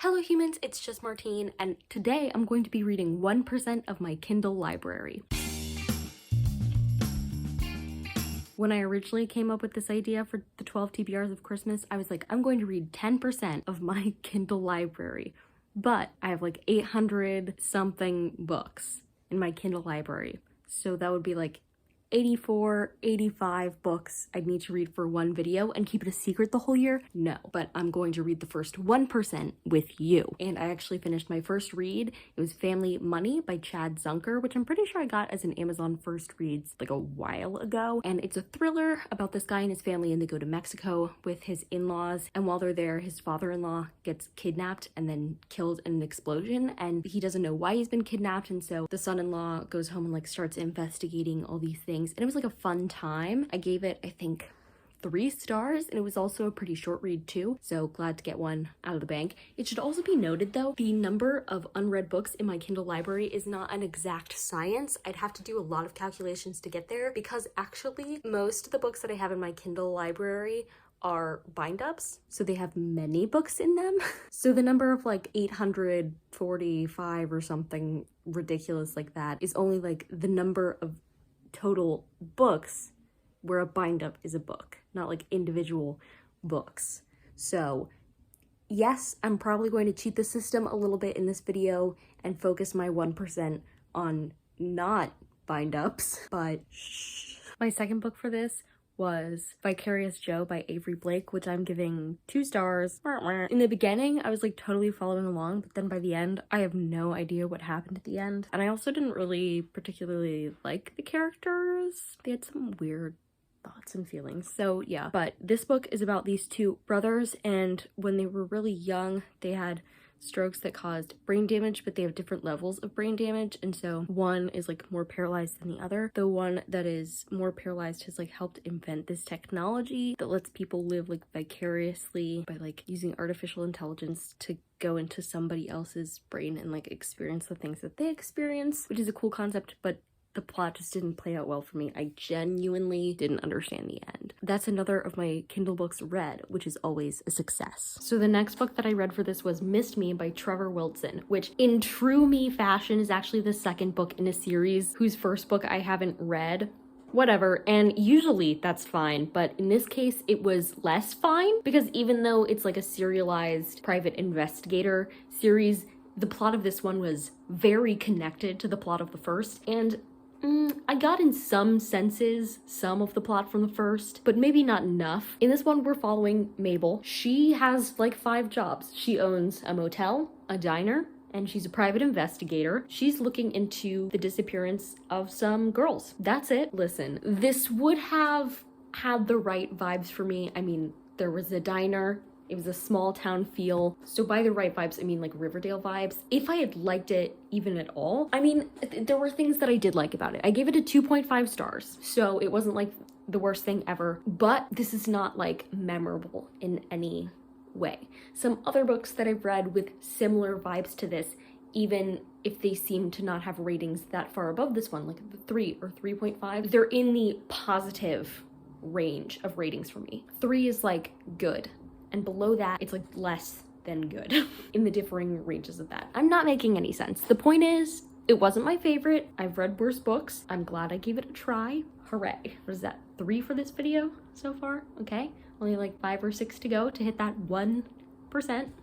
Hello humans, it's just Martine, and today I'm going to be reading 1% of my Kindle library. When I originally came up with this idea for the 12 TBRs of Christmas, I was like, I'm going to read 10% of my Kindle library. But I have like 800 something books in my Kindle library. So that would be like 84, 85 books I'd need to read for one video and keep it a secret the whole year? No, but I'm going to read the first 1% with you. And I actually finished my first read. It was Family Money by Chad Zunker, which I'm pretty sure I got as an Amazon First Reads like a while ago. And it's a thriller about this guy and his family, and they go to Mexico with his in-laws. And while they're there, his father-in-law gets kidnapped and then killed in an explosion. And he doesn't know why he's been kidnapped. And so the son-in-law goes home and like starts investigating all these things. And it was like a fun time. I gave it, I think, 3 stars, and it was also a pretty short read too, so glad to get one out of the bank. It should also be noted though, the number of unread books in my Kindle library is not an exact science. I'd have to do a lot of calculations to get there, because actually most of the books that I have in my Kindle library are bind-ups, so they have many books in them. So the number of like 845 or something ridiculous like that is only like the number of total books where a bind-up is a book, not like individual books. So yes, I'm probably going to cheat the system a little bit in this video and focus my 1% on not bind-ups, but shh. My second book for this was Vicarious Joe by Avery Blake, which I'm giving 2 stars. In the beginning, I was like totally following along, but then by the end, I have no idea what happened at the end. And I also didn't really particularly like the characters. They had some weird thoughts and feelings. So yeah, but this book is about these 2 brothers, and when they were really young, they had strokes that caused brain damage, but they have different levels of brain damage, and so one is like more paralyzed than the other. The one that is more paralyzed has like helped invent this technology that lets people live like vicariously by like using artificial intelligence to go into somebody else's brain and like experience the things that they experience, which is a cool concept, but the plot just didn't play out well for me. I genuinely didn't understand the end. That's another of my Kindle books read, which is always a success. So the next book that I read for this was Missed Me by Trevor Wilson, which in true me fashion is actually the second book in a series whose first book I haven't read. Whatever, and usually that's fine, but in this case it was less fine, because even though it's like a serialized private investigator series, the plot of this one was very connected to the plot of the first, and I got in some senses some of the plot from the first, but maybe not enough. In this one, we're following Mabel. She has like 5 jobs. She owns a motel, a diner, and she's a private investigator. She's looking into the disappearance of some girls. That's it. Listen, this would have had the right vibes for me. I mean, there was a diner. It was a small town feel. So by the right vibes, I mean like Riverdale vibes. If I had liked it even at all, I mean, there were things that I did like about it. I gave it a 2.5 stars. So it wasn't like the worst thing ever, but this is not like memorable in any way. Some other books that I've read with similar vibes to this, even if they seem to not have ratings that far above this one, like 3 or 3.5, they're in the positive range of ratings for me. 3 is like good. And below that, it's like less than good in the differing ranges of that. I'm not making any sense. The point is, it wasn't my favorite. I've read worse books. I'm glad I gave it a try. Hooray. What is that, 3 for this video so far? Okay, only like 5 or 6 to go to hit that 1%.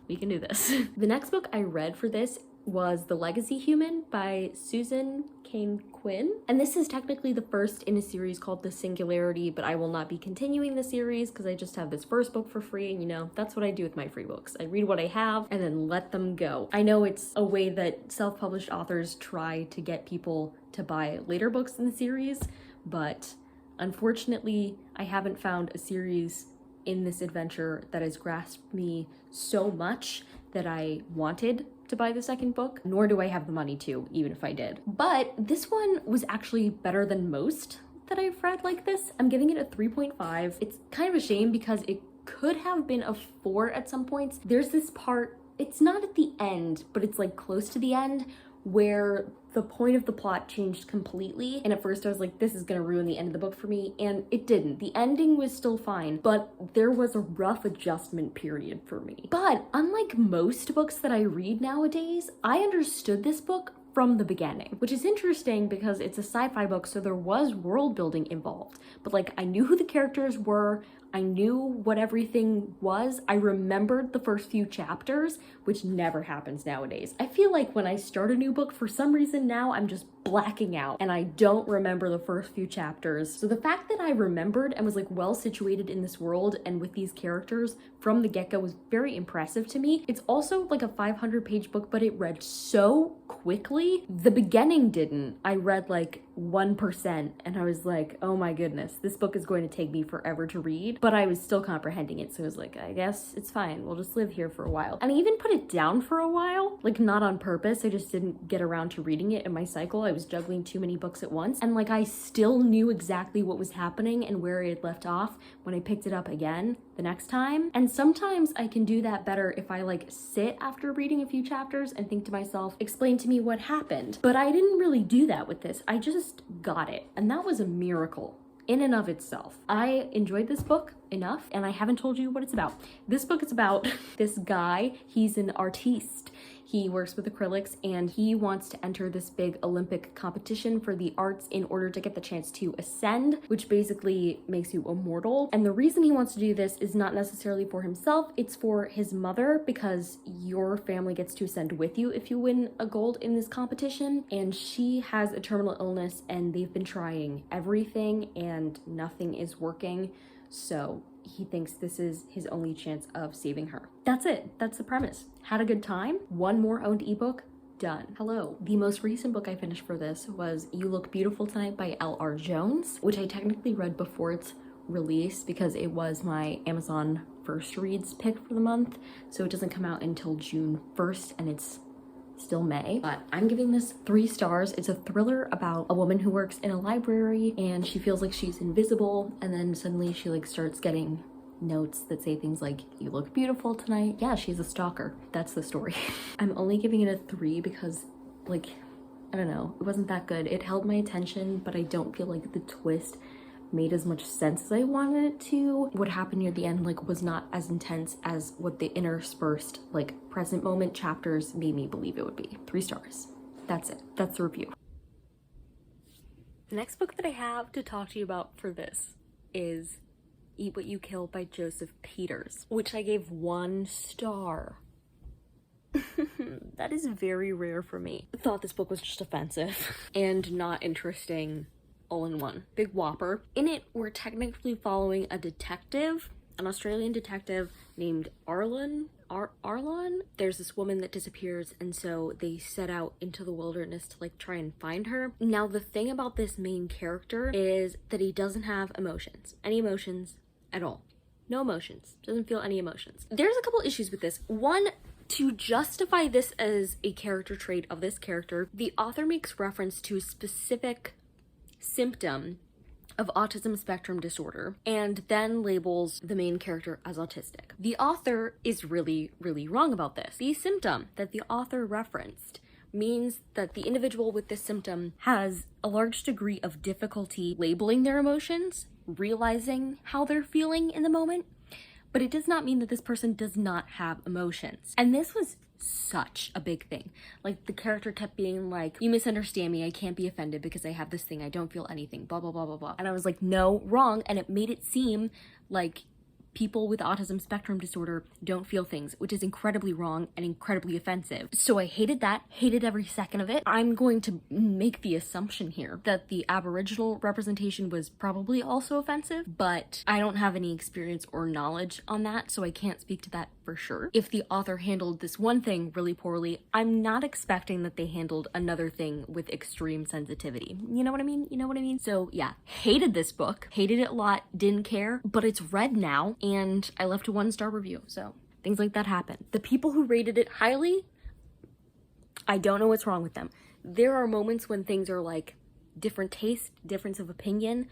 We can do this. The next book I read for this was The Legacy Human by Susan Cain Quinn. And this is technically the first in a series called The Singularity, but I will not be continuing the series because I just have this first book for free, and you know, that's what I do with my free books. I read what I have and then let them go. I know it's a way that self-published authors try to get people to buy later books in the series, but unfortunately, I haven't found a series in this adventure that has grasped me so much that I wanted to buy the second book, nor do I have the money to, even if I did. But this one was actually better than most that I've read like this. I'm giving it a 3.5. It's kind of a shame because it could have been a 4 at some points. There's this part, it's not at the end, but it's like close to the end, where the point of the plot changed completely. And at first I was like, this is gonna ruin the end of the book for me, and it didn't. The ending was still fine, but there was a rough adjustment period for me. But unlike most books that I read nowadays, I understood this book from the beginning, which is interesting because it's a sci-fi book, so there was world building involved. But like, I knew who the characters were, I knew what everything was, I remembered the first few chapters, which never happens nowadays. I feel like when I start a new book, for some reason now I'm just blacking out and I don't remember the first few chapters. So the fact that I remembered and was like well situated in this world and with these characters from the get-go was very impressive to me. It's also like a 500-page book, but it read so quickly. The beginning didn't. I read like 1% and I was like, oh my goodness, this book is going to take me forever to read, but I was still comprehending it. So I was like, I guess it's fine. We'll just live here for a while. And I even put it down for a while, like not on purpose. I just didn't get around to reading it in my cycle. I was juggling too many books at once. And like, I still knew exactly what was happening and where I had left off when I picked it up again the next time. And sometimes I can do that better if I like sit after reading a few chapters and think to myself, explain to me what happened. But I didn't really do that with this. I just got it. And that was a miracle in and of itself. I enjoyed this book enough, and I haven't told you what it's about. This book is about this guy. He's an artiste. He works with acrylics and he wants to enter this big Olympic competition for the arts in order to get the chance to ascend, which basically makes you immortal. And the reason he wants to do this is not necessarily for himself, it's for his mother, because your family gets to ascend with you if you win a gold in this competition. And she has a terminal illness and they've been trying everything and nothing is working. So he thinks this is his only chance of saving her. That's it. That's the premise. Had a good time. One more owned ebook. Done. Hello. The most recent book I finished for this was You Look Beautiful Tonight by L.R. Jones, which I technically read before its release because it was my Amazon first reads pick for the month. So it doesn't come out until June 1st and it's still May, but I'm giving this 3 stars. It's a thriller about a woman who works in a library and she feels like she's invisible, and then suddenly she like starts getting notes that say things like, you look beautiful tonight. Yeah, she's a stalker. That's the story. I'm only giving it a 3 because like, I don't know, it wasn't that good. It held my attention, but I don't feel like the twist made as much sense as I wanted it to. What happened near the end like was not as intense as what the interspersed like present moment chapters made me believe it would be. 3 stars. That's it. That's the review. The next book that I have to talk to you about for this is Eat What You Kill by Joseph Peters, which I gave 1 star. That is very rare for me. I thought this book was just offensive and not interesting all in one. Big whopper. In it, we're technically following a detective, an Australian detective named Arlan. There's this woman that disappears, and so they set out into the wilderness to like try and find her. Now, the thing about this main character is that he doesn't have emotions. Any emotions at all. No emotions. Doesn't feel any emotions. There's a couple issues with this. One, to justify this as a character trait of this character, the author makes reference to a specific symptom of autism spectrum disorder and then labels the main character as autistic. The author is really wrong about this. The symptom that the author referenced means that the individual with this symptom has a large degree of difficulty labeling their emotions, realizing how they're feeling in the moment, but it does not mean that this person does not have emotions. And this was such a big thing. Like, the character kept being like, you misunderstand me, I can't be offended because I have this thing, I don't feel anything, blah blah blah blah blah. And I was like, no, wrong. And it made it seem like people with autism spectrum disorder don't feel things, which is incredibly wrong and incredibly offensive. So I hated that, hated every second of it. I'm going to make the assumption here that the Aboriginal representation was probably also offensive, but I don't have any experience or knowledge on that, so I can't speak to that for sure. If the author handled this one thing really poorly, I'm not expecting that they handled another thing with extreme sensitivity. You know what I mean? You know what I mean? So yeah, hated this book, hated it a lot, didn't care, but it's read now, and I left a 1-star review, so things like that happen. The people who rated it highly, I don't know what's wrong with them. There are moments when things are like different taste, difference of opinion.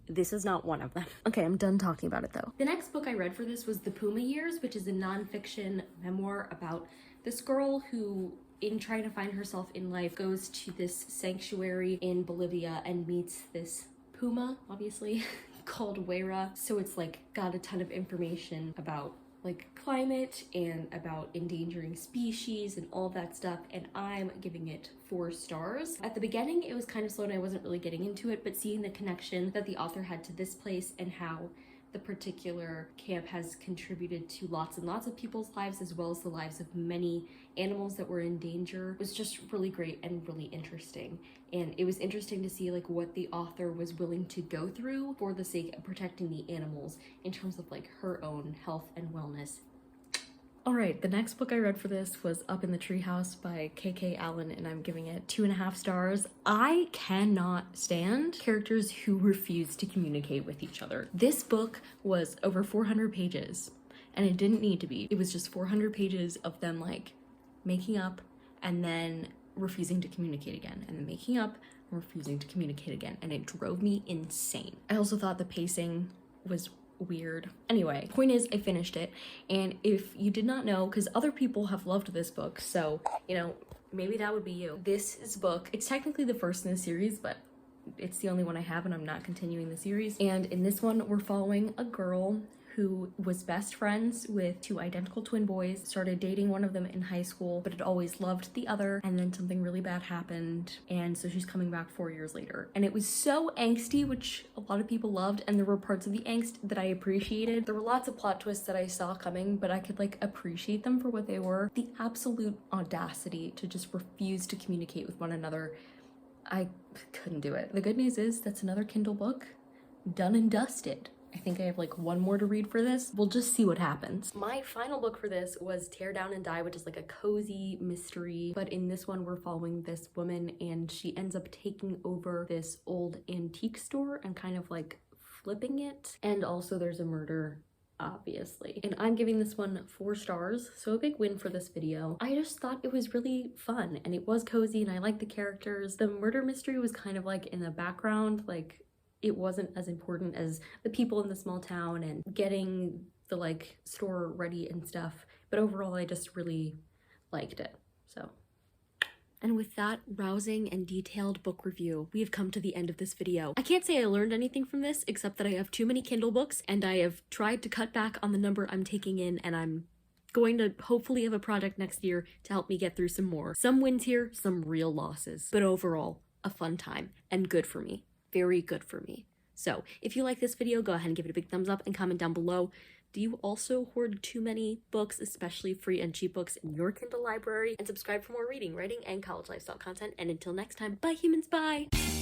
This is not one of them. Okay, I'm done talking about it though. The next book I read for this was The Puma Years, which is a nonfiction memoir about this girl who in trying to find herself in life, goes to this sanctuary in Bolivia and meets this puma, obviously, called Wera. So it's like got a ton of information about like climate and about endangering species and all that stuff, and I'm giving it 4 stars. At the beginning it was kind of slow and I wasn't really getting into it, but seeing the connection that the author had to this place and how the particular camp has contributed to lots and lots of people's lives, as well as the lives of many animals that were in danger, was just really great and really interesting. And it was interesting to see like what the author was willing to go through for the sake of protecting the animals in terms of like her own health and wellness. Alright, the next book I read for this was Up in the Treehouse by K.K. Allen, and I'm giving it 2.5 stars. I cannot stand characters who refuse to communicate with each other. This book was over 400 pages, and it didn't need to be. It was just 400 pages of them like making up and then refusing to communicate again, and then making up and refusing to communicate again, and it drove me insane. I also thought the pacing was weird. Anyway, point is I finished it, and if you did not know, because other people have loved this book, so you know, maybe that would be you. This is a book, it's technically the first in the series, but it's the only one I have and I'm not continuing the series. And in this one we're following a girl who was best friends with 2 identical twin boys, started dating one of them in high school, but had always loved the other, and then something really bad happened, and so she's coming back 4 years later. And it was so angsty, which a lot of people loved, and there were parts of the angst that I appreciated. There were lots of plot twists that I saw coming, but I could like appreciate them for what they were. The absolute audacity to just refuse to communicate with one another, I couldn't do it. The good news is that's another Kindle book, done and dusted. I think I have like 1 more to read for this. We'll just see what happens. My final book for this was Tear Down and Die, which is like a cozy mystery. But in this one, we're following this woman and she ends up taking over this old antique store and kind of like flipping it. And also there's a murder, obviously. And I'm giving this one 4 stars, so a big win for this video. I just thought it was really fun and it was cozy and I liked the characters. The murder mystery was kind of like in the background, like it wasn't as important as the people in the small town and getting the like store ready and stuff, but overall I just really liked it. So, and with that rousing and detailed book review, we have come to the end of this video. I can't say I learned anything from this except that I have too many Kindle books and I have tried to cut back on the number I'm taking in, and I'm going to hopefully have a project next year to help me get through some more. Some wins here, some real losses, but overall a fun time and good for me. Very good for me. So if you like this video, go ahead and give it a big thumbs up and comment down below. Do you also hoard too many books, especially free and cheap books, in your Kindle library? And subscribe for more reading, writing, and college lifestyle content. And until next time, bye humans, bye!